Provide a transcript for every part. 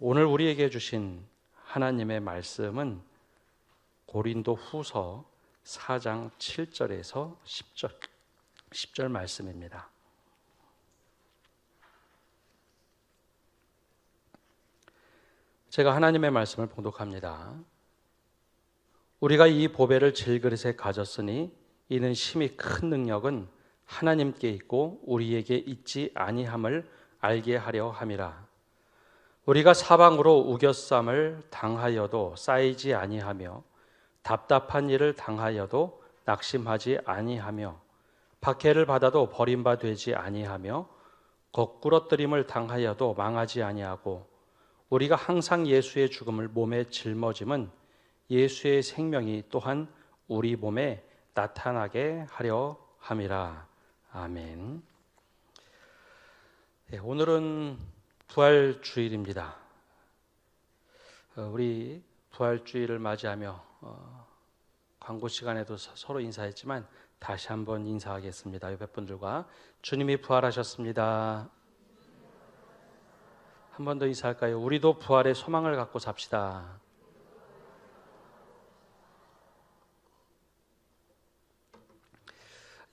오늘 우리에게 주신 하나님의 말씀은 고린도 후서 4장 7절에서 10절 말씀입니다. 제가 하나님의 말씀을 봉독합니다. 우리가 이 보배를 질그릇에 가졌으니 이는 심히 큰 능력은 하나님께 있고 우리에게 있지 아니함을 알게 하려 함이라. 우리가 사방으로 우겨쌈을 당하여도 쌓이지 아니하며 답답한 일을 당하여도 낙심하지 아니하며 박해를 받아도 버림바 되지 아니하며 거꾸러뜨림을 당하여도 망하지 아니하고 우리가 항상 예수의 죽음을 몸에 짊어짐은 예수의 생명이 또한 우리 몸에 나타나게 하려 함이라. 아멘. 네, 오늘은 부활주일입니다. 우리 부활주일을 맞이하며 광고 시간에도 서로 인사했지만 다시 한번 인사하겠습니다. 옆에 분들과 주님이 부활하셨습니다. 한 번 더 인사할까요? 우리도 부활의 소망을 갖고 삽시다.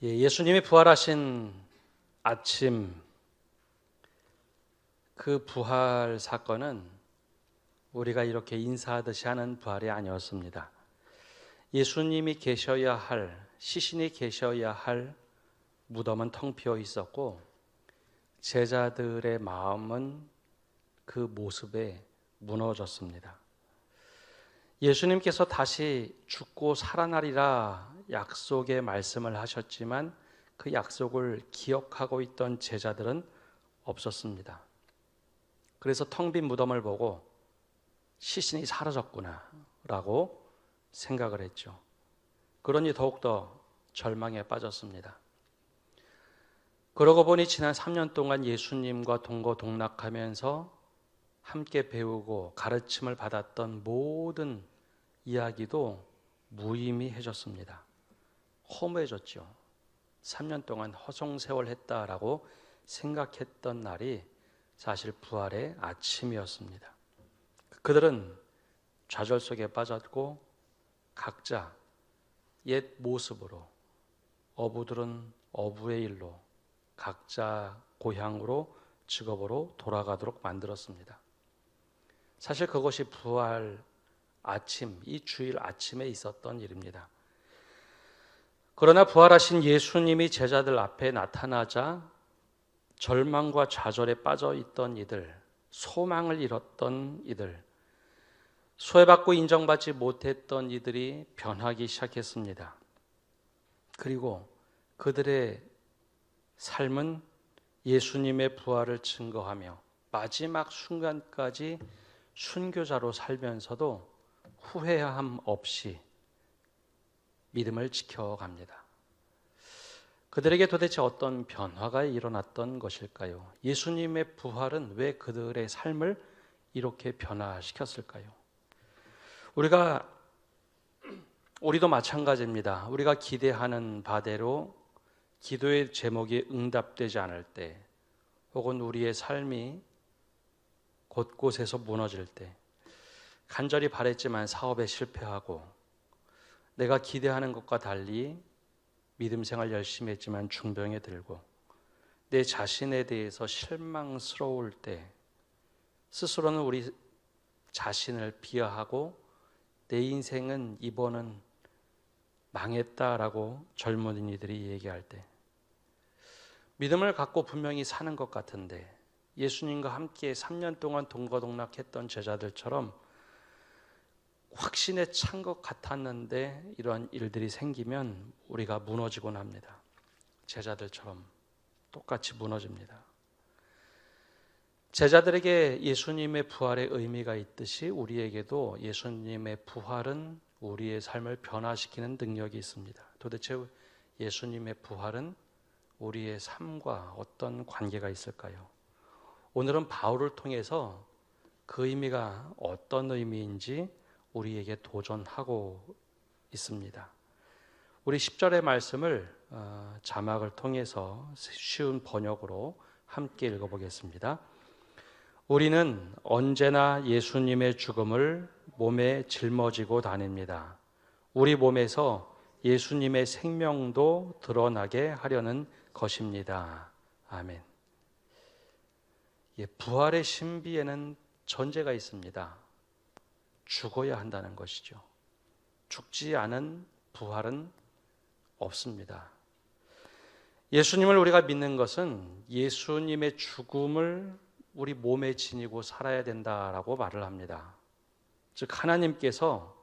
예수님이 부활하신 아침, 그 부활 사건은 우리가 이렇게 인사하듯이 하는 부활이 아니었습니다. 예수님이 계셔야 할, 시신이 계셔야 할 무덤은 텅 비어 있었고 제자들의 마음은 그 모습에 무너졌습니다. 예수님께서 다시 죽고 살아나리라 약속의 말씀을 하셨지만 그 약속을 기억하고 있던 제자들은 없었습니다. 그래서 텅 빈 무덤을 보고 시신이 사라졌구나 라고 생각을 했죠. 그러니 더욱더 절망에 빠졌습니다. 그러고 보니 지난 3년 동안 예수님과 동거동락하면서 함께 배우고 가르침을 받았던 모든 이야기도 무의미해졌습니다. 허무해졌죠. 3년 동안 허송세월했다라고 생각했던 날이 사실 부활의 아침이었습니다. 그들은 좌절 속에 빠졌고 각자 옛 모습으로, 어부들은 어부의 일로, 각자 고향으로, 직업으로 돌아가도록 만들었습니다. 사실 그것이 부활 아침, 이 주일 아침에 있었던 일입니다. 그러나 부활하신 예수님이 제자들 앞에 나타나자 절망과 좌절에 빠져 있던 이들, 소망을 잃었던 이들, 소외받고 인정받지 못했던 이들이 변하기 시작했습니다. 그리고 그들의 삶은 예수님의 부활을 증거하며 마지막 순간까지 순교자로 살면서도 후회함 없이 믿음을 지켜갑니다. 그들에게 도대체 어떤 변화가 일어났던 것일까요? 예수님의 부활은 왜 그들의 삶을 이렇게 변화시켰을까요? 우리도 마찬가지입니다. 우리가 기대하는 바대로 기도의 제목이 응답되지 않을 때, 혹은 우리의 삶이 곳곳에서 무너질 때, 간절히 바랬지만 사업에 실패하고 내가 기대하는 것과 달리 믿음 생활 열심히 했지만 중병에 들고 내 자신에 대해서 실망스러울 때 스스로는 우리 자신을 비하하고 내 인생은 이번은 망했다라고 젊은이들이 얘기할 때, 믿음을 갖고 분명히 사는 것 같은데 예수님과 함께 3년 동안 동거동락했던 제자들처럼 확신에 찬 것 같았는데 이런 일들이 생기면 우리가 무너지곤 합니다. 제자들처럼 똑같이 무너집니다. 제자들에게 예수님의 부활의 의미가 있듯이 우리에게도 예수님의 부활은 우리의 삶을 변화시키는 능력이 있습니다. 도대체 예수님의 부활은 우리의 삶과 어떤 관계가 있을까요? 오늘은 바울을 통해서 그 의미가 어떤 의미인지 우리에게 도전하고 있습니다. 우리 10절의 말씀을 자막을 통해서 쉬운 번역으로 함께 읽어보겠습니다. 우리는 언제나 예수님의 죽음을 몸에 짊어지고 다닙니다. 우리 몸에서 예수님의 생명도 드러나게 하려는 것입니다. 아멘. 부활의 신비에는 전제가 있습니다. 죽어야 한다는 것이죠. 죽지 않은 부활은 없습니다. 예수님을 우리가 믿는 것은 예수님의 죽음을 우리 몸에 지니고 살아야 된다라고 말을 합니다. 즉 하나님께서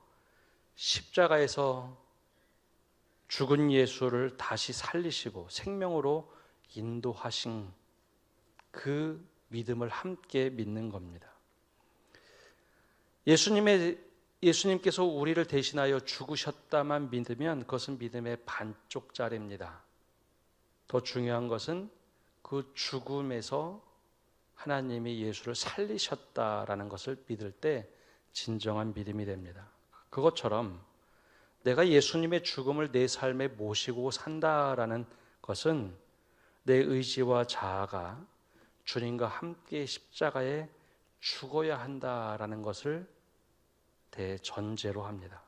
십자가에서 죽은 예수를 다시 살리시고 생명으로 인도하신 그 믿음을 함께 믿는 겁니다. 예수님께서 우리를 대신하여 죽으셨다만 믿으면 그것은 믿음의 반쪽짜리입니다. 더 중요한 것은 그 죽음에서 하나님이 예수를 살리셨다라는 것을 믿을 때 진정한 믿음이 됩니다. 그것처럼 내가 예수님의 죽음을 내 삶에 모시고 산다라는 것은 내 의지와 자아가 주님과 함께 십자가에 죽어야 한다라는 것을 대전제로 합니다.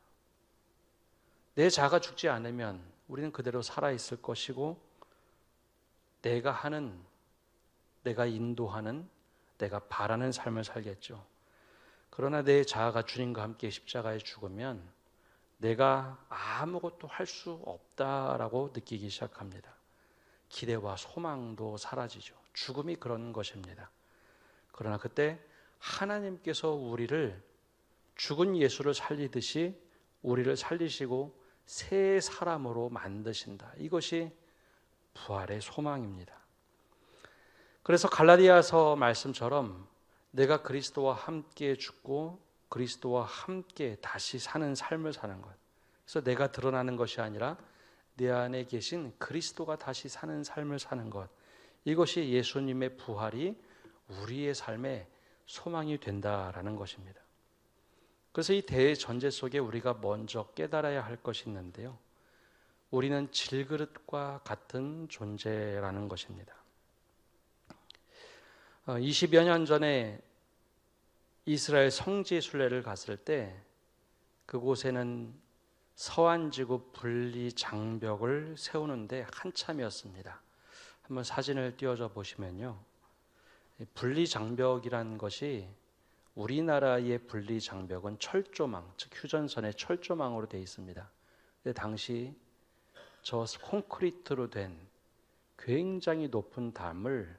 내 자아가 죽지 않으면 우리는 그대로 살아있을 것이고 내가 하는, 내가 인도하는, 내가 바라는 삶을 살겠죠. 그러나 내 자아가 주님과 함께 십자가에 죽으면 내가 아무것도 할 수 없다라고 느끼기 시작합니다. 기대와 소망도 사라지죠. 죽음이 그런 것입니다. 그러나 그때 하나님께서 우리를 죽은 예수를 살리듯이 우리를 살리시고 새 사람으로 만드신다. 이것이 부활의 소망입니다. 그래서 갈라디아서 말씀처럼 내가 그리스도와 함께 죽고 그리스도와 함께 다시 사는 삶을 사는 것. 그래서 내가 드러나는 것이 아니라 내 안에 계신 그리스도가 다시 사는 삶을 사는 것. 이것이 예수님의 부활이 우리의 삶에 소망이 된다라는 것입니다. 그래서 이 대전제 속에 우리가 먼저 깨달아야 할 것이 있는데요. 우리는 질그릇과 같은 존재라는 것입니다. 20여 년 전에 이스라엘 성지 순례를 갔을 때 그곳에는 서안지구 분리 장벽을 세우는데 한참이었습니다. 한번 사진을 띄워줘 보시면요. 분리 장벽이란 것이 우리나라의 분리 장벽은 철조망, 즉 휴전선의 철조망으로 되어 있습니다. 근데 당시 저 콘크리트로 된 굉장히 높은 담을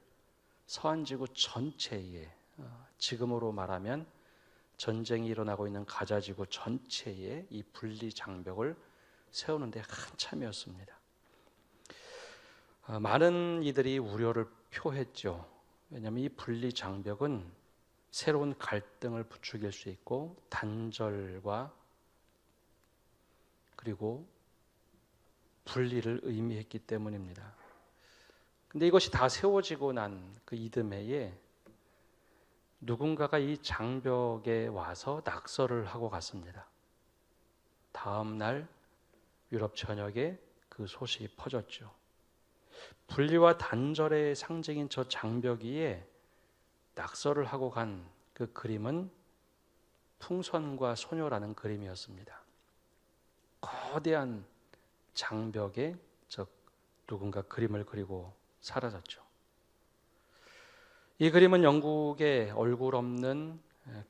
서안지구 전체에, 지금으로 말하면 전쟁이 일어나고 있는 가자지구 전체에 이 분리 장벽을 세우는데 한참이었습니다. 많은 이들이 우려를 표했죠. 왜냐하면 이 분리 장벽은 새로운 갈등을 부추길 수 있고 단절과 그리고 분리를 의미했기 때문입니다. 근데 이것이 다 세워지고 난 그 이듬해에 누군가가 이 장벽에 와서 낙서를 하고 갔습니다. 다음 날 유럽 전역에 그 소식이 퍼졌죠. 분리와 단절의 상징인 저 장벽 위에 낙서를 하고 간 그 그림은 풍선과 소녀라는 그림이었습니다. 거대한 장벽에 누군가 그림을 그리고 사라졌죠. 이 그림은 영국의 얼굴 없는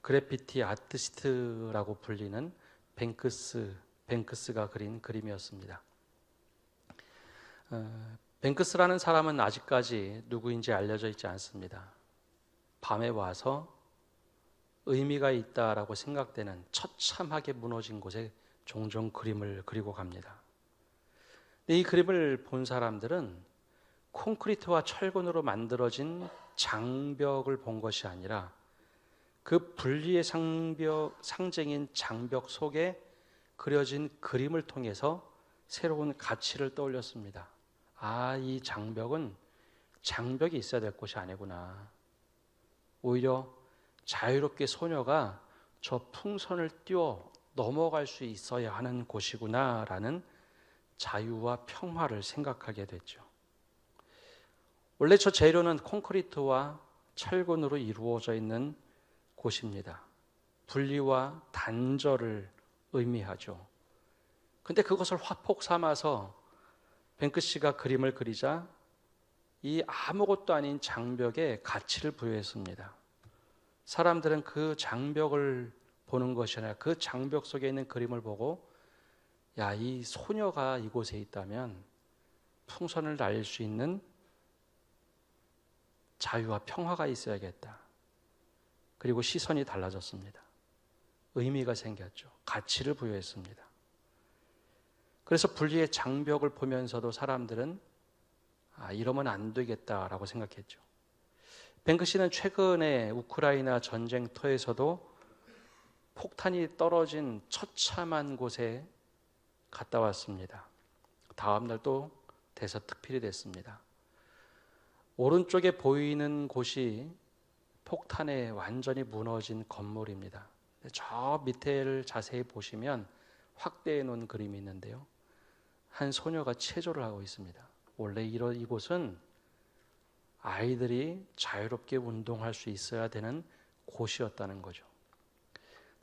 그래피티 아티스트라고 불리는 뱅크스가 그린 그림이었습니다. 뱅크스라는 사람은 아직까지 누구인지 알려져 있지 않습니다. 밤에 와서 의미가 있다라고 생각되는 처참하게 무너진 곳에 종종 그림을 그리고 갑니다. 근데 이 그림을 본 사람들은 콘크리트와 철근으로 만들어진 장벽을 본 것이 아니라 그 분리의 상징인 장벽 속에 그려진 그림을 통해서 새로운 가치를 떠올렸습니다. 아, 이 장벽은 장벽이 있어야 될 곳이 아니구나. 오히려 자유롭게 소녀가 저 풍선을 띄워 넘어갈 수 있어야 하는 곳이구나라는 자유와 평화를 생각하게 됐죠. 원래 저 재료는 콘크리트와 철근으로 이루어져 있는 곳입니다. 분리와 단절을 의미하죠. 근데 그것을 화폭 삼아서 뱅크시가 그림을 그리자 이 아무것도 아닌 장벽에 가치를 부여했습니다. 사람들은 그 장벽을 보는 것이 아니라 그 장벽 속에 있는 그림을 보고 야, 이 소녀가 이곳에 있다면 풍선을 날릴 수 있는 자유와 평화가 있어야겠다. 그리고 시선이 달라졌습니다. 의미가 생겼죠. 가치를 부여했습니다. 그래서 분리의 장벽을 보면서도 사람들은 이러면 안 되겠다라고 생각했죠. 뱅크시는 최근에 우크라이나 전쟁터에서도 폭탄이 떨어진 처참한 곳에 갔다 왔습니다. 다음 날 또 대서특필이 됐습니다. 오른쪽에 보이는 곳이 폭탄에 완전히 무너진 건물입니다. 저 밑에를 자세히 보시면 확대해 놓은 그림이 있는데요. 한 소녀가 체조를 하고 있습니다. 원래 이곳은 아이들이 자유롭게 운동할 수 있어야 되는 곳이었다는 거죠.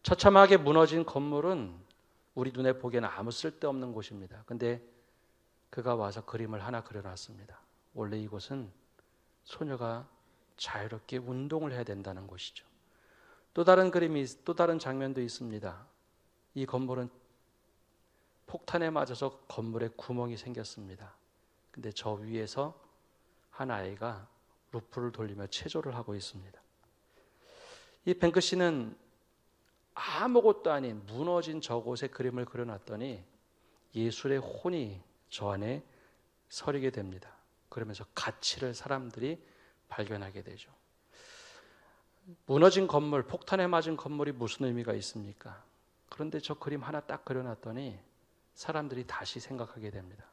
처참하게 무너진 건물은 우리 눈에 보기에는 아무 쓸데없는 곳입니다. 근데 그가 와서 그림을 하나 그려놨습니다. 원래 이곳은 소녀가 자유롭게 운동을 해야 된다는 곳이죠. 또 다른 장면도 있습니다. 이 건물은 폭탄에 맞아서 건물에 구멍이 생겼습니다. 근데 저 위에서 한 아이가 루프를 돌리며 체조를 하고 있습니다. 이 뱅크시는 아무것도 아닌 무너진 저곳에 그림을 그려놨더니 예술의 혼이 저 안에 서리게 됩니다. 그러면서 가치를 사람들이 발견하게 되죠. 무너진 건물, 폭탄에 맞은 건물이 무슨 의미가 있습니까? 그런데 저 그림 하나 딱 그려놨더니 사람들이 다시 생각하게 됩니다.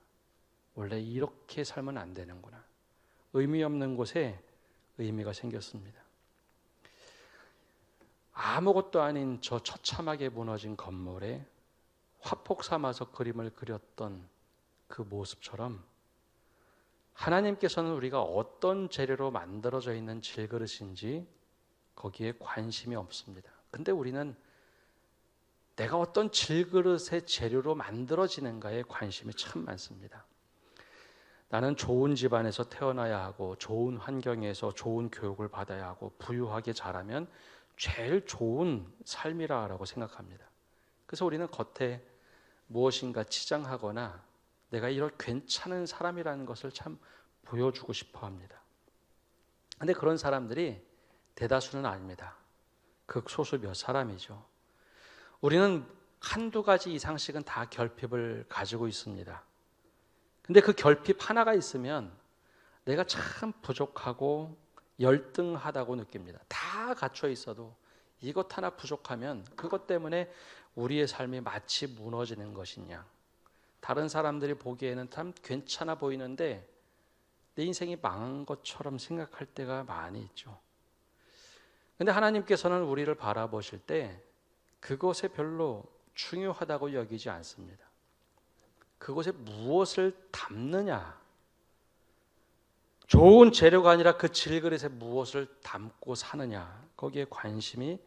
원래 이렇게 살면 안 되는구나. 의미 없는 곳에 의미가 생겼습니다. 아무것도 아닌 저 처참하게 무너진 건물에 화폭 삼아서 그림을 그렸던 그 모습처럼 하나님께서는 우리가 어떤 재료로 만들어져 있는 질그릇인지 거기에 관심이 없습니다. 근데 우리는 내가 어떤 질그릇의 재료로 만들어지는가에 관심이 참 많습니다. 나는 좋은 집안에서 태어나야 하고 좋은 환경에서 좋은 교육을 받아야 하고 부유하게 자라면 제일 좋은 삶이라고 생각합니다. 그래서 우리는 겉에 무엇인가 치장하거나 내가 이런 괜찮은 사람이라는 것을 참 보여주고 싶어 합니다. 그런데 그런 사람들이 대다수는 아닙니다. 극소수 몇 사람이죠. 우리는 한두 가지 이상씩은 다 결핍을 가지고 있습니다. 근데 그 결핍 하나가 있으면 내가 참 부족하고 열등하다고 느낍니다. 다 갖춰 있어도 이것 하나 부족하면 그것 때문에 우리의 삶이 마치 무너지는 것이냐. 다른 사람들이 보기에는 참 괜찮아 보이는데 내 인생이 망한 것처럼 생각할 때가 많이 있죠. 근데 하나님께서는 우리를 바라보실 때 그것에 별로 중요하다고 여기지 않습니다. 그것에 무엇을 담느냐, 좋은 재료가 아니라 그 질그릇에 무엇을 담고 사느냐, 거기에 관심이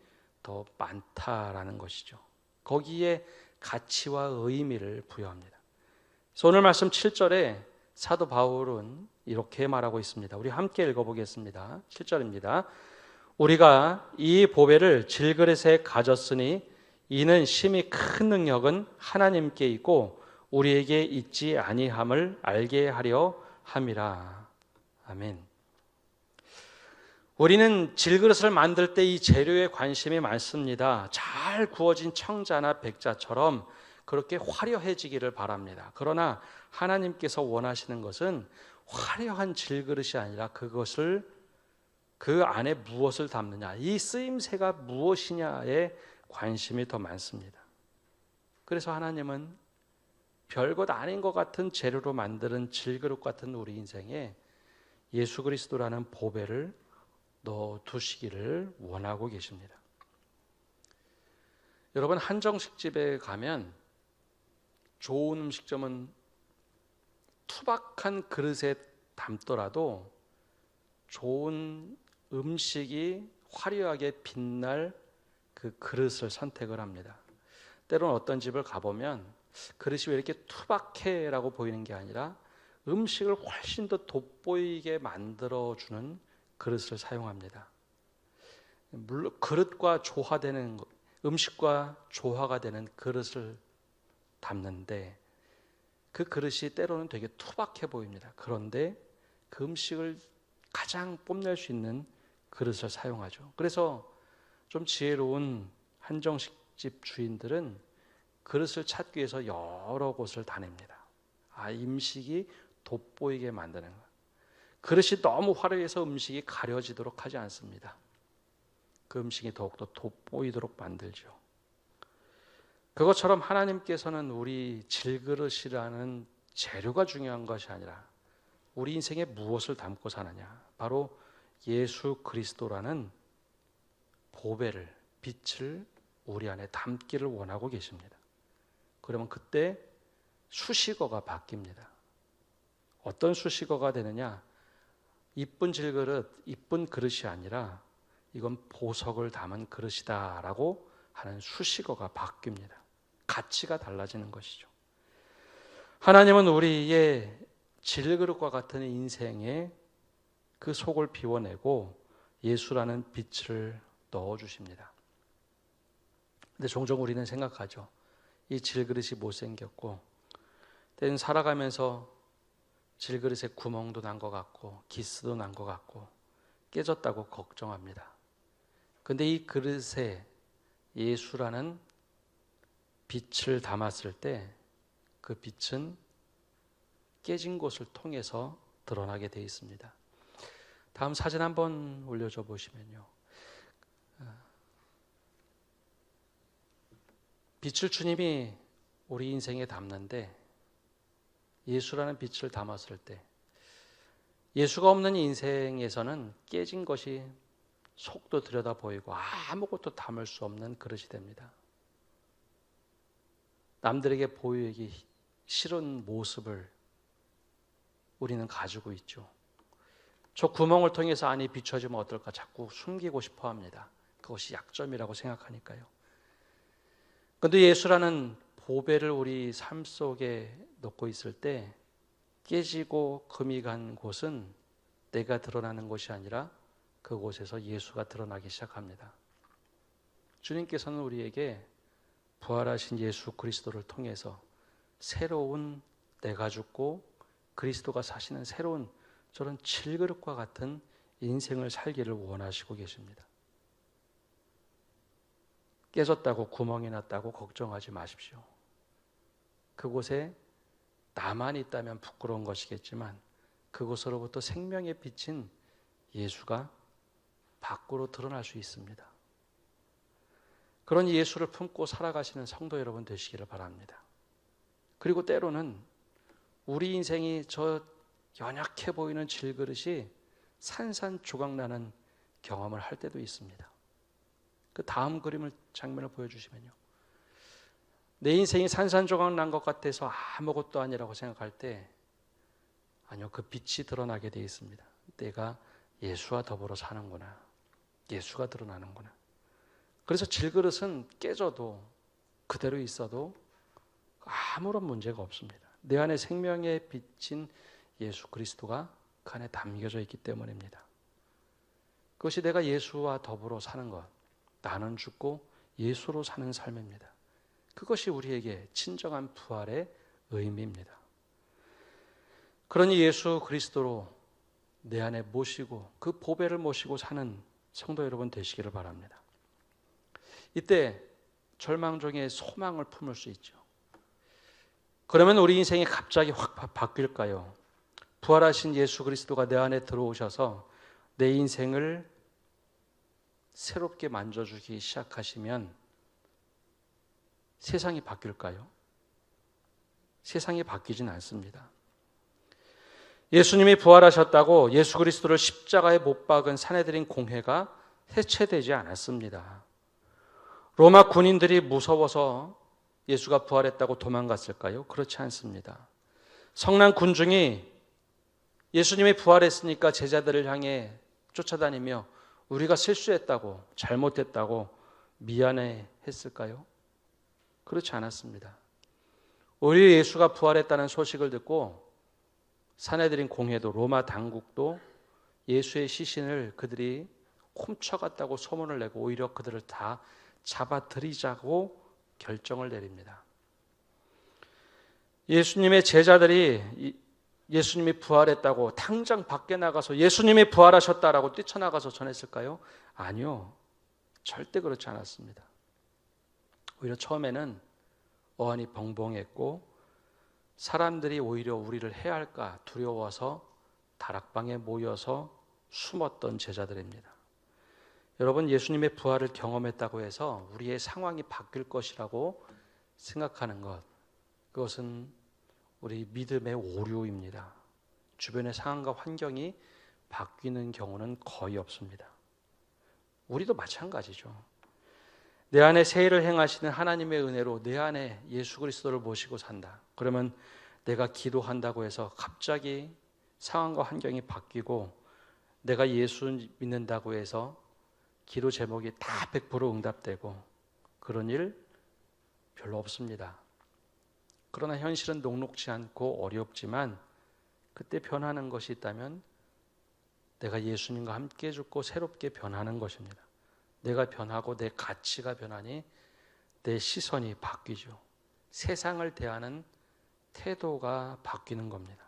더 많다라는 것이죠. 거기에 가치와 의미를 부여합니다. 그래서 오늘 말씀 7절에 사도 바울은 이렇게 말하고 있습니다. 우리 함께 읽어보겠습니다. 7절입니다. 우리가 이 보배를 질그릇에 가졌으니 이는 심히 큰 능력은 하나님께 있고 우리에게 있지 아니함을 알게 하려 함이라. 아멘. 우리는 질그릇을 만들 때 이 재료에 관심이 많습니다. 잘 구워진 청자나 백자처럼 그렇게 화려해지기를 바랍니다. 그러나 하나님께서 원하시는 것은 화려한 질그릇이 아니라 그것을 그 안에 무엇을 담느냐, 이 쓰임새가 무엇이냐에 관심이 더 많습니다. 그래서 하나님은 별것 아닌 것 같은 재료로 만드는 질그릇 같은 우리 인생에 예수 그리스도라는 보배를 넣어두시기를 원하고 계십니다. 여러분, 한정식집에 가면 좋은 음식점은 투박한 그릇에 담더라도 좋은 음식이 화려하게 빛날 그 그릇을 선택을 합니다. 때로는 어떤 집을 가보면 그릇이 왜 이렇게 투박해라고 보이는 게 아니라 음식을 훨씬 더 돋보이게 만들어주는 그릇을 사용합니다. 물론 그릇과 조화되는, 음식과 조화가 되는 그릇을 담는데 그 그릇이 때로는 되게 투박해 보입니다. 그런데 그 음식을 가장 뽐낼 수 있는 그릇을 사용하죠. 그래서 좀 지혜로운 한정식집 주인들은 그릇을 찾기 위해서 여러 곳을 다닙니다. 음식이 돋보이게 만드는 것. 그릇이 너무 화려해서 음식이 가려지도록 하지 않습니다. 그 음식이 더욱더 돋보이도록 만들죠. 그것처럼 하나님께서는 우리 질그릇이라는 재료가 중요한 것이 아니라 우리 인생에 무엇을 담고 사느냐, 바로 예수 그리스도라는 보배를, 빛을 우리 안에 담기를 원하고 계십니다. 그러면 그때 수식어가 바뀝니다. 어떤 수식어가 되느냐? 이쁜 질그릇, 이쁜 그릇이 아니라 이건 보석을 담은 그릇이다 라고 하는 수식어가 바뀝니다. 가치가 달라지는 것이죠. 하나님은 우리의 질그릇과 같은 인생에 그 속을 비워내고 예수라는 빛을 넣어주십니다. 근데 종종 우리는 생각하죠. 이 질그릇이 못생겼고 때는 살아가면서 질그릇에 구멍도 난 것 같고 기스도 난 것 같고 깨졌다고 걱정합니다. 근데 이 그릇에 예수라는 빛을 담았을 때 그 빛은 깨진 곳을 통해서 드러나게 되어 있습니다. 다음 사진 한번 올려줘 보시면요. 빛을 주님이 우리 인생에 담는데 예수라는 빛을 담았을 때 예수가 없는 인생에서는 깨진 것이 속도 들여다 보이고 아무것도 담을 수 없는 그릇이 됩니다. 남들에게 보이기 싫은 모습을 우리는 가지고 있죠. 저 구멍을 통해서 안이 비춰지면 어떨까 자꾸 숨기고 싶어 합니다. 그것이 약점이라고 생각하니까요. 그런데 예수라는 보배를 우리 삶 속에 놓고 있을 때 깨지고 금이 간 곳은 내가 드러나는 곳이 아니라 그곳에서 예수가 드러나기 시작합니다. 주님께서는 우리에게 부활하신 예수 그리스도를 통해서 새로운 내가 죽고 그리스도가 사시는 새로운 저런 질그릇과 같은 인생을 살기를 원하시고 계십니다. 깨졌다고 구멍이 났다고 걱정하지 마십시오. 그곳에 나만 있다면 부끄러운 것이겠지만 그곳으로부터 생명의 빛인 예수가 밖으로 드러날 수 있습니다. 그런 예수를 품고 살아가시는 성도 여러분 되시기를 바랍니다. 그리고 때로는 우리 인생이 저 연약해 보이는 질그릇이 산산조각나는 경험을 할 때도 있습니다. 그 다음 장면을 보여주시면요. 내 인생이 산산조각 난 것 같아서 아무것도 아니라고 생각할 때 아니요, 그 빛이 드러나게 되어 있습니다. 내가 예수와 더불어 사는구나. 예수가 드러나는구나. 그래서 질그릇은 깨져도 그대로 있어도 아무런 문제가 없습니다. 내 안에 생명의 빛인 예수 그리스도가 그 안에 담겨져 있기 때문입니다. 그것이 내가 예수와 더불어 사는 것, 나는 죽고 예수로 사는 삶입니다. 그것이 우리에게 진정한 부활의 의미입니다. 그러니 예수 그리스도로 내 안에 모시고 그 보배를 모시고 사는 성도 여러분 되시기를 바랍니다. 이때 절망 중에 소망을 품을 수 있죠. 그러면 우리 인생이 갑자기 확 바뀔까요? 부활하신 예수 그리스도가 내 안에 들어오셔서 내 인생을 새롭게 만져주기 시작하시면 세상이 바뀔까요? 세상이 바뀌진 않습니다. 예수님이 부활하셨다고 예수 그리스도를 십자가에 못 박은 사내들인 공회가 해체되지 않았습니다. 로마 군인들이 무서워서 예수가 부활했다고 도망갔을까요? 그렇지 않습니다. 성난 군중이 예수님이 부활했으니까 제자들을 향해 쫓아다니며 우리가 실수했다고, 잘못했다고 미안해 했을까요? 그렇지 않았습니다. 오히려 예수가 부활했다는 소식을 듣고 사내들인 공회도 로마 당국도 예수의 시신을 그들이 훔쳐갔다고 소문을 내고 오히려 그들을 다 잡아들이자고 결정을 내립니다. 예수님의 제자들이 예수님이 부활했다고 당장 밖에 나가서 예수님이 부활하셨다라고 뛰쳐나가서 전했을까요? 아니요. 절대 그렇지 않았습니다. 오히려 처음에는 어안이 벙벙했고 사람들이 오히려 우리를 해할까 두려워서 다락방에 모여서 숨었던 제자들입니다. 여러분, 예수님의 부활을 경험했다고 해서 우리의 상황이 바뀔 것이라고 생각하는 것, 그것은 우리 믿음의 오류입니다. 주변의 상황과 환경이 바뀌는 경우는 거의 없습니다. 우리도 마찬가지죠. 내 안에 새 일을 행하시는 하나님의 은혜로 내 안에 예수 그리스도를 모시고 산다. 그러면 내가 기도한다고 해서 갑자기 상황과 환경이 바뀌고 내가 예수 믿는다고 해서 기도 제목이 다 100% 응답되고 그런 일 별로 없습니다. 그러나 현실은 녹록지 않고 어렵지만 그때 변하는 것이 있다면 내가 예수님과 함께 죽고 새롭게 변하는 것입니다. 내가 변하고 내 가치가 변하니 내 시선이 바뀌죠. 세상을 대하는 태도가 바뀌는 겁니다.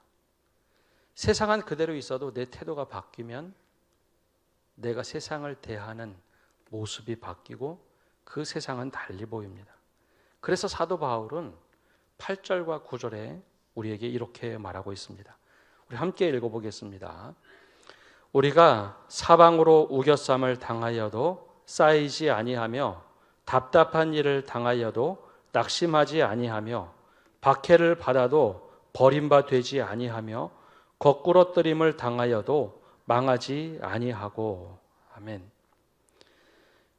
세상은 그대로 있어도 내 태도가 바뀌면 내가 세상을 대하는 모습이 바뀌고 그 세상은 달리 보입니다. 그래서 사도 바울은 8절과 9절에 우리에게 이렇게 말하고 있습니다. 우리 함께 읽어보겠습니다. 우리가 사방으로 우겨쌈을 당하여도 쌓이지 아니하며 답답한 일을 당하여도 낙심하지 아니하며 박해를 받아도 버림바 되지 아니하며 거꾸러뜨림을 당하여도 망하지 아니하고. 아멘.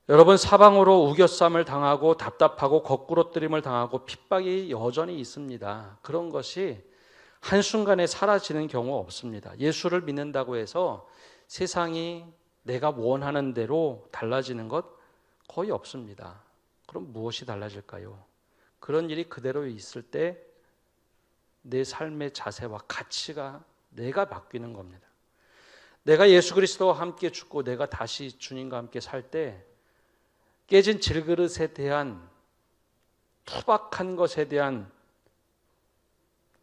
여러분, 사방으로 우겨쌈을 당하고 답답하고 거꾸러뜨림을 당하고 핍박이 여전히 있습니다. 그런 것이 한순간에 사라지는 경우 없습니다. 예수를 믿는다고 해서 세상이 내가 원하는 대로 달라지는 것 거의 없습니다. 그럼 무엇이 달라질까요? 그런 일이 그대로 있을 때 내 삶의 자세와 가치가 내가 바뀌는 겁니다. 내가 예수 그리스도와 함께 죽고 내가 다시 주님과 함께 살 때 깨진 질그릇에 대한 투박한 것에 대한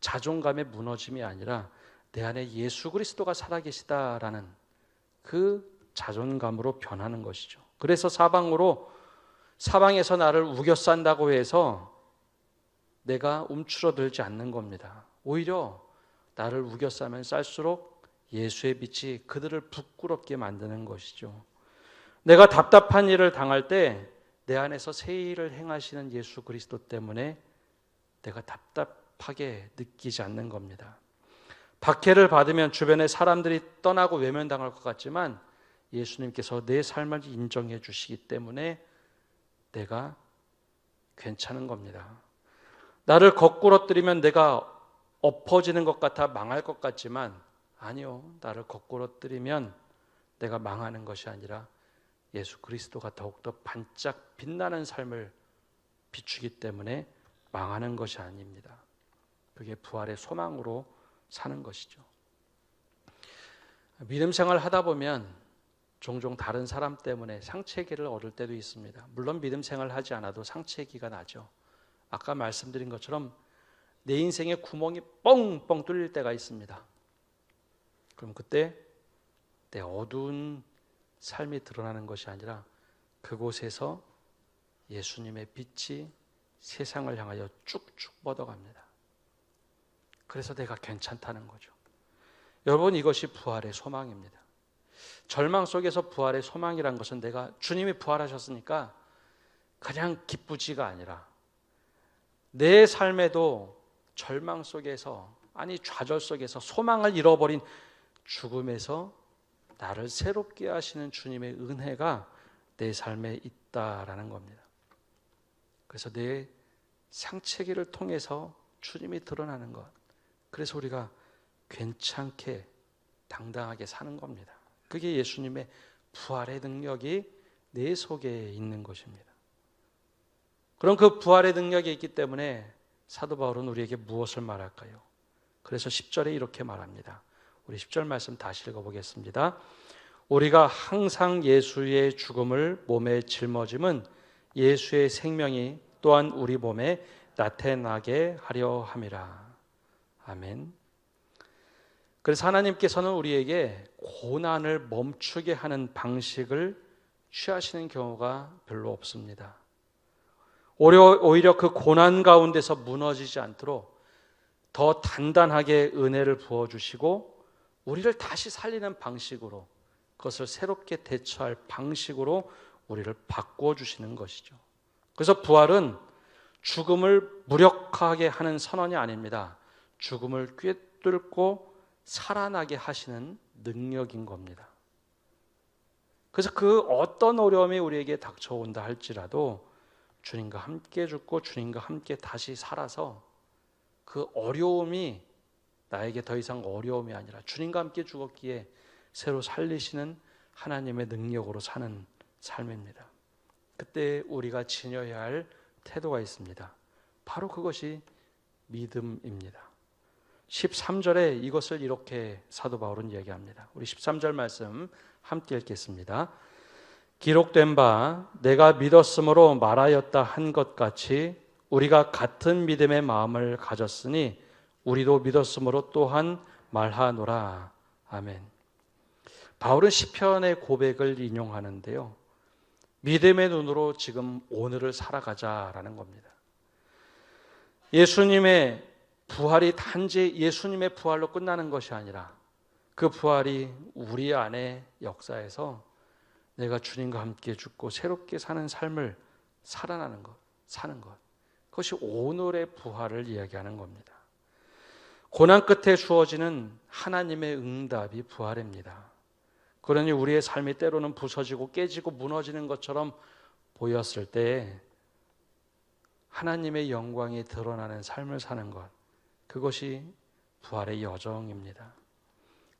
자존감의 무너짐이 아니라 내 안에 예수 그리스도가 살아계시다라는 그 자존감으로 변하는 것이죠. 그래서 사방에서 나를 우겨싼다고 해서 내가 움츠러들지 않는 겁니다. 오히려 나를 우겨싸면 쌀수록 예수의 빛이 그들을 부끄럽게 만드는 것이죠. 내가 답답한 일을 당할 때 내 안에서 새 일을 행하시는 예수 그리스도 때문에 내가 답답하게 느끼지 않는 겁니다. 박해를 받으면 주변의 사람들이 떠나고 외면당할 것 같지만 예수님께서 내 삶을 인정해 주시기 때문에 내가 괜찮은 겁니다. 나를 거꾸러뜨리면 내가 엎어지는 것 같아 망할 것 같지만 아니요. 나를 거꾸러뜨리면 내가 망하는 것이 아니라 예수 그리스도가 더욱더 반짝 빛나는 삶을 비추기 때문에 망하는 것이 아닙니다. 그게 부활의 소망으로 사는 것이죠. 믿음 생활을 하다 보면 종종 다른 사람 때문에 상처기를 얻을 때도 있습니다. 물론 믿음 생활을 하지 않아도 상처기가 나죠. 아까 말씀드린 것처럼 내 인생에 구멍이 뻥뻥 뚫릴 때가 있습니다. 그럼 그때 내 어두운 삶이 드러나는 것이 아니라 그곳에서 예수님의 빛이 세상을 향하여 쭉쭉 뻗어갑니다. 그래서 내가 괜찮다는 거죠. 여러분, 이것이 부활의 소망입니다. 절망 속에서 부활의 소망이란 것은 내가 주님이 부활하셨으니까 그냥 기쁘지가 아니라 내 삶에도 절망 속에서, 아니 좌절 속에서 소망을 잃어버린 죽음에서 나를 새롭게 하시는 주님의 은혜가 내 삶에 있다라는 겁니다. 그래서 내 상체기를 통해서 주님이 드러나는 것, 그래서 우리가 괜찮게 당당하게 사는 겁니다. 그게 예수님의 부활의 능력이 내 속에 있는 것입니다. 그럼 그 부활의 능력이 있기 때문에 사도 바울은 우리에게 무엇을 말할까요? 그래서 10절에 이렇게 말합니다. 우리 10절 말씀 다시 읽어보겠습니다. 우리가 항상 예수의 죽음을 몸에 짊어짐은 예수의 생명이 또한 우리 몸에 나타나게 하려 함이라. 아멘. 그래서 하나님께서는 우리에게 고난을 멈추게 하는 방식을 취하시는 경우가 별로 없습니다. 오히려 그 고난 가운데서 무너지지 않도록 더 단단하게 은혜를 부어주시고 우리를 다시 살리는 방식으로, 그것을 새롭게 대처할 방식으로 우리를 바꿔주시는 것이죠. 그래서 부활은 죽음을 무력하게 하는 선언이 아닙니다. 죽음을 꿰뚫고 살아나게 하시는 능력인 겁니다. 그래서 그 어떤 어려움이 우리에게 닥쳐온다 할지라도 주님과 함께 죽고 주님과 함께 다시 살아서 그 어려움이 나에게 더 이상 어려움이 아니라 주님과 함께 죽었기에 새로 살리시는 하나님의 능력으로 사는 삶입니다. 그때 우리가 지녀야 할 태도가 있습니다. 바로 그것이 믿음입니다. 13절에 이것을 이렇게 사도 바울은 얘기합니다. 우리 13절 말씀 함께 읽겠습니다. 기록된 바 내가 믿었으므로 말하였다 한 것 같이 우리가 같은 믿음의 마음을 가졌으니 우리도 믿었으므로 또한 말하노라. 아멘. 바울은 시편의 고백을 인용하는데요. 믿음의 눈으로 지금 오늘을 살아가자라는 겁니다. 예수님의 부활이 단지 예수님의 부활로 끝나는 것이 아니라 그 부활이 우리 안에 역사해서 내가 주님과 함께 죽고 새롭게 사는 삶을 살아나는 것, 사는 것. 그것이 오늘의 부활을 이야기하는 겁니다. 고난 끝에 주어지는 하나님의 응답이 부활입니다. 그러니 우리의 삶이 때로는 부서지고 깨지고 무너지는 것처럼 보였을 때 하나님의 영광이 드러나는 삶을 사는 것, 그것이 부활의 여정입니다.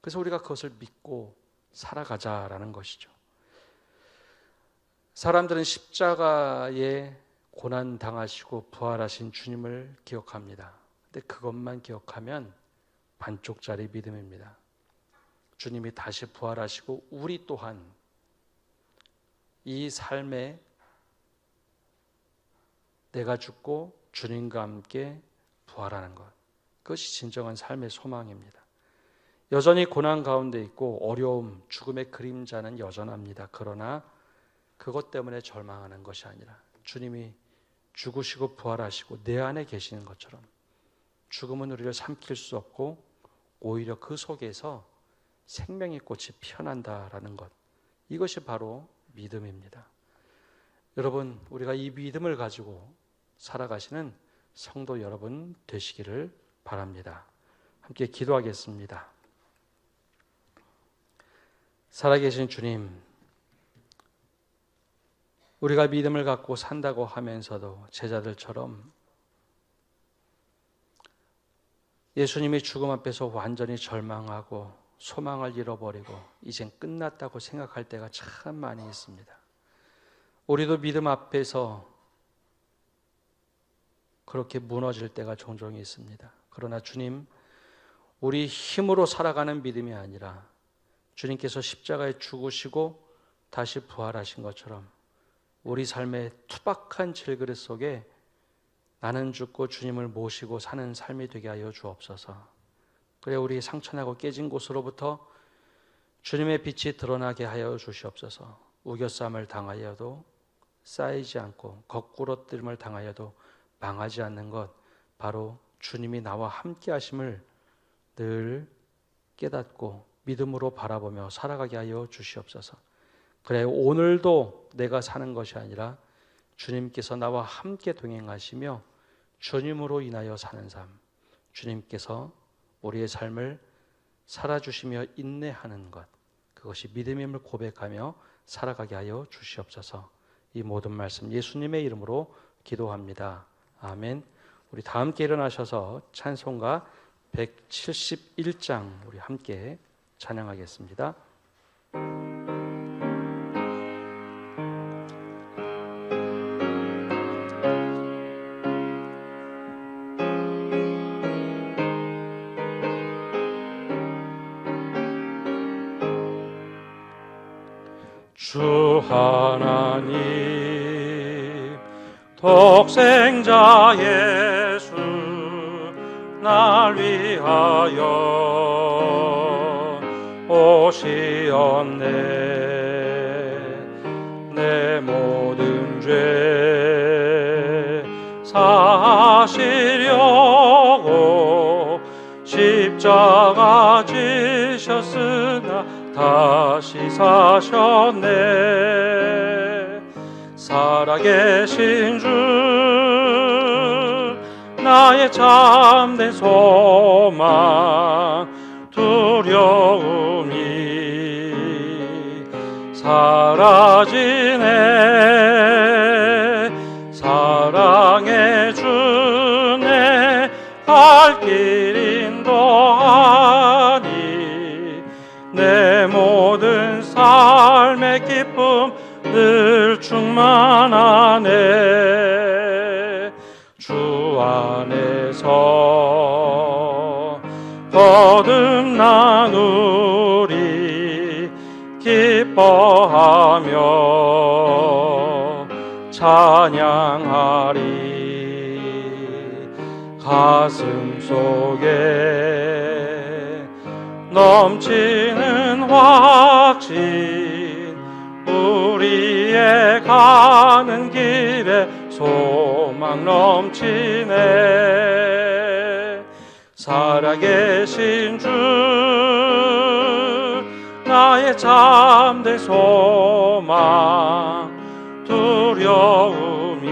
그래서 우리가 그것을 믿고 살아가자라는 것이죠. 사람들은 십자가에 고난 당하시고 부활하신 주님을 기억합니다. 근데 그것만 기억하면 반쪽짜리 믿음입니다. 주님이 다시 부활하시고 우리 또한 이 삶에 내가 죽고 주님과 함께 부활하는 것, 그것이 진정한 삶의 소망입니다. 여전히 고난 가운데 있고 어려움, 죽음의 그림자는 여전합니다. 그러나 그것 때문에 절망하는 것이 아니라 주님이 죽으시고 부활하시고 내 안에 계시는 것처럼 죽음은 우리를 삼킬 수 없고 오히려 그 속에서 생명의 꽃이 피어난다라는 것, 이것이 바로 믿음입니다. 여러분, 우리가 이 믿음을 가지고 살아가시는 성도 여러분 되시기를 바랍니다. 함께 기도하겠습니다. 살아계신 주님, 우리가 믿음을 갖고 산다고 하면서도 제자들처럼 예수님이 죽음 앞에서 완전히 절망하고 소망을 잃어버리고 이젠 끝났다고 생각할 때가 참 많이 있습니다. 우리도 믿음 앞에서 그렇게 무너질 때가 종종 있습니다. 그러나 주님, 우리 힘으로 살아가는 믿음이 아니라 주님께서 십자가에 죽으시고 다시 부활하신 것처럼 우리 삶의 투박한 질그릇 속에 나는 죽고 주님을 모시고 사는 삶이 되게 하여 주옵소서. 그래 우리 상처나고 깨진 곳으로부터 주님의 빛이 드러나게 하여 주시옵소서. 우겨쌈을 당하여도 쌓이지 않고 거꾸러뜨림을 당하여도 망하지 않는 것, 바로 주님이 나와 함께 하심을 늘 깨닫고 믿음으로 바라보며 살아가게 하여 주시옵소서. 그래 오늘도 내가 사는 것이 아니라 주님께서 나와 함께 동행하시며 주님으로 인하여 사는 삶, 주님께서 우리의 삶을 살아주시며 인내하는 것, 그것이 믿음임을 고백하며 살아가게 하여 주시옵소서. 이 모든 말씀 예수님의 이름으로 기도합니다. 아멘. 우리 다 함께 일어나셔서 찬송가 171장 우리 함께 찬양하겠습니다. 주 하나님 독생자 예수 날 위하여 오시었네. 내 모든 죄 사시려고 십자가 지셨으나 다시 사셨네. 살아계신 주 나의 참된 소망 두려움이 사라지네. 사랑해 주네 갈 길 인도하니 내 모든 삶의 기쁨 늘 충만하네. 주 안에서 거듭나누리 기뻐하며 찬양하리. 가슴 속에 넘치는 확신 우리의 가는 길에 소망 넘치네. 살아계신 주 나의 참된 소망 두려움이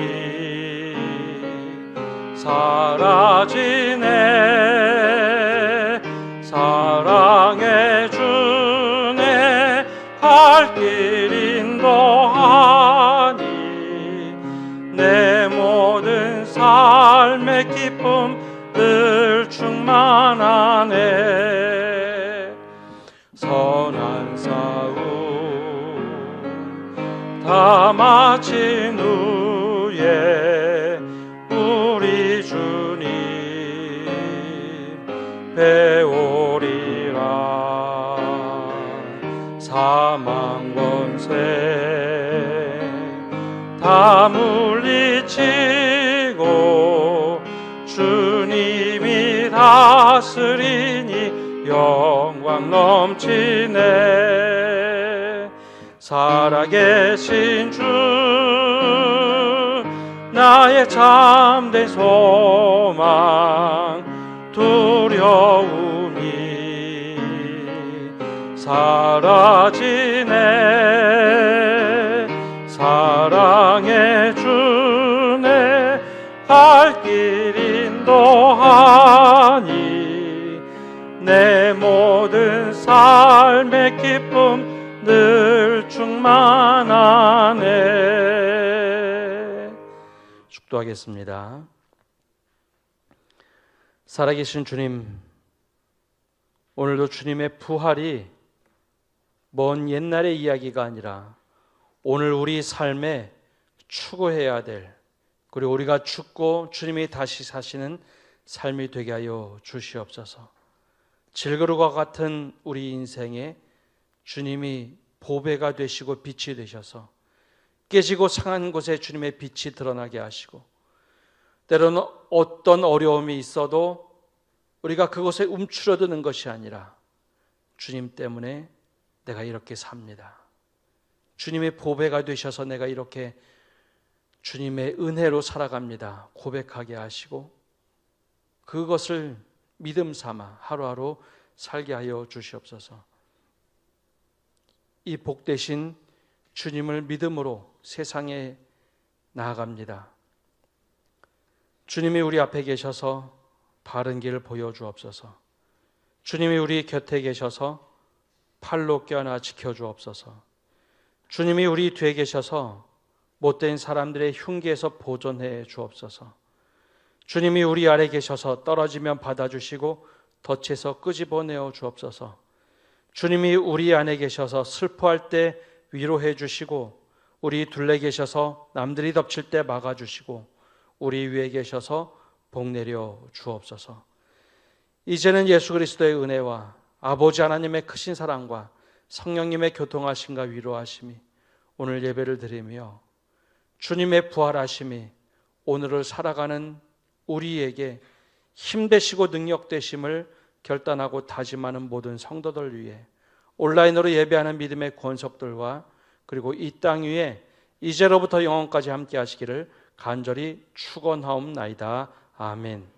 사라지네. 사랑해 주네 갈 길 인도하니 내 모든 삶의 기쁨 늘 충만하네. 선한 싸움 다 마친 후에 우리 주님 배우리라. 사망 권세 다 물리치고 주님이 다스리니 영광 넘치네. 살아계신 주 나의 참된 소망 두려움이 사라지네. 사랑해 주네 갈 길 인도하니 내 모든 삶의 기쁨 늘 충만하네. 축도하겠습니다. 살아계신 주님, 오늘도 주님의 부활이 먼 옛날의 이야기가 아니라 오늘 우리 삶에 추구해야 될, 그리고 우리가 죽고 주님이 다시 사시는 삶이 되게 하여 주시옵소서. 질그릇과 같은 우리 인생에 주님이 보배가 되시고 빛이 되셔서 깨지고 상한 곳에 주님의 빛이 드러나게 하시고, 때로는 어떤 어려움이 있어도 우리가 그곳에 움츠러드는 것이 아니라 주님 때문에 내가 이렇게 삽니다, 주님의 보배가 되셔서 내가 이렇게 주님의 은혜로 살아갑니다 고백하게 하시고, 그것을 믿음 삼아 하루하루 살게 하여 주시옵소서. 이 복되신 주님을 믿음으로 세상에 나아갑니다. 주님이 우리 앞에 계셔서 바른 길을 보여주옵소서. 주님이 우리 곁에 계셔서 팔로 껴안아 지켜주옵소서. 주님이 우리 뒤에 계셔서 못된 사람들의 흉기에서 보존해 주옵소서. 주님이 우리 아래 계셔서 떨어지면 받아주시고 덫에서 끄집어내어 주옵소서. 주님이 우리 안에 계셔서 슬퍼할 때 위로해 주시고, 우리 둘레 계셔서 남들이 덮칠 때 막아주시고, 우리 위에 계셔서 복내려 주옵소서. 이제는 예수 그리스도의 은혜와 아버지 하나님의 크신 사랑과 성령님의 교통하심과 위로하심이 오늘 예배를 드리며 주님의 부활하심이 오늘을 살아가는 우리에게 힘되시고 능력되심을 결단하고 다짐하는 모든 성도들 위해 온라인으로 예배하는 믿음의 권속들과 그리고 이 땅 위에 이제로부터 영원까지 함께 하시기를 간절히 축원하옵나이다. 아멘.